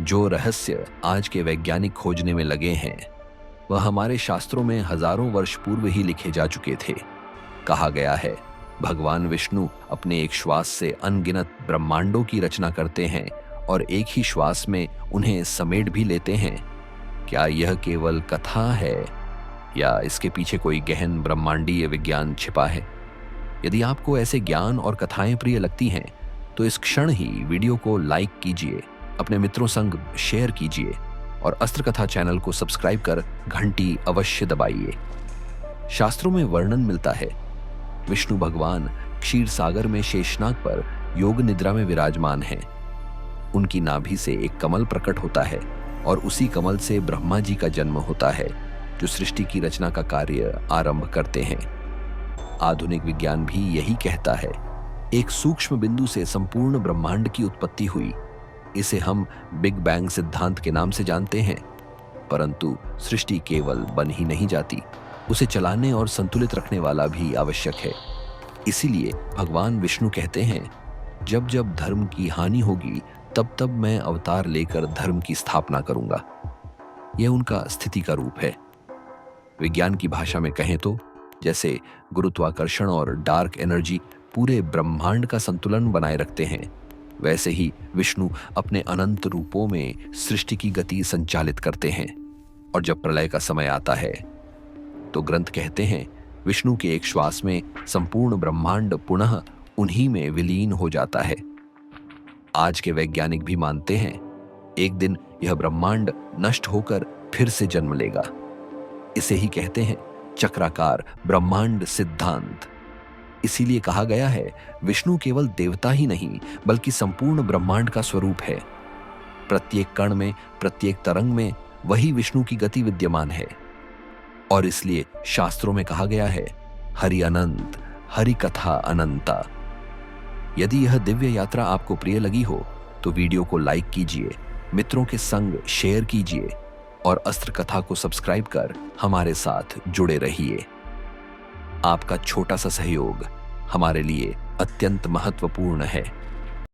जो रहस्य आज के वैज्ञानिक खोजने में लगे हैं वह हमारे शास्त्रों में हजारों वर्ष पूर्व ही लिखे जा चुके थे। कहा गया है भगवान विष्णु अपने एक श्वास से अनगिनत ब्रह्मांडों की रचना करते हैं और एक ही श्वास में उन्हें समेट भी लेते हैं। क्या यह केवल कथा है या इसके पीछे कोई गहन ब्रह्मांडीय विज्ञान छिपा है? यदि आपको ऐसे ज्ञान और कथाएं प्रिय लगती हैं तो इस क्षण ही वीडियो को लाइक कीजिए, अपने मित्रों संग शेयर कीजिए और अस्त्र कथा चैनल को सब्सक्राइब कर घंटी अवश्य दबाइए। शास्त्रों में वर्णन मिलता है विष्णु भगवान क्षीर सागर में शेषनाग पर योग निद्रा में विराजमान हैं। उनकी नाभि से एक कमल प्रकट होता है और उसी कमल से ब्रह्मा जी का जन्म होता है जो सृष्टि की रचना का कार्य आरंभ करते हैं। आधुनिक विज्ञान भी यही कहता है एक सूक्ष्म बिंदु से संपूर्ण ब्रह्मांड की उत्पत्ति हुई। इसे हम बिग बैंग सिद्धांत के नाम से जानते हैं। परंतु सृष्टि केवल बन ही नहीं जाती, उसे चलाने और संतुलित रखने वाला भी आवश्यक है। इसीलिए भगवान विष्णु कहते हैं जब जब धर्म की हानि होगी तब तब मैं अवतार लेकर धर्म की स्थापना करूंगा। यह उनका स्थिति का रूप है। विज्ञान की भाषा में कहें तो जैसे गुरुत्वाकर्षण और डार्क एनर्जी पूरे ब्रह्मांड का संतुलन बनाए रखते हैं, वैसे ही विष्णु अपने अनंत रूपों में सृष्टि की गति संचालित करते हैं। और जब प्रलय का समय आता है तो ग्रंथ कहते हैं विष्णु के एक श्वास में संपूर्ण ब्रह्मांड पुनः उन्हीं में विलीन हो जाता है। आज के वैज्ञानिक भी मानते हैं एक दिन यह ब्रह्मांड नष्ट होकर फिर से जन्म लेगा। इसे ही कहते हैं चक्राकार ब्रह्मांड सिद्धांत। इसीलिए कहा गया है विष्णु केवल देवता ही नहीं बल्कि संपूर्ण ब्रह्मांड का स्वरूप है। प्रत्येक कण में, प्रत्येक तरंग में वही विष्णु की गति विद्यमान है। और इसलिए शास्त्रों में कहा गया है हरि अनंत, हरि कथा अनंता। यदि यह दिव्य यात्रा आपको प्रिय लगी हो तो वीडियो को लाइक कीजिए, मित्रों के संग शेयर कीजिए और अस्त्र कथा को सब्सक्राइब कर हमारे साथ जुड़े रहिए। आपका छोटा सा सहयोग हमारे लिए अत्यंत महत्वपूर्ण है।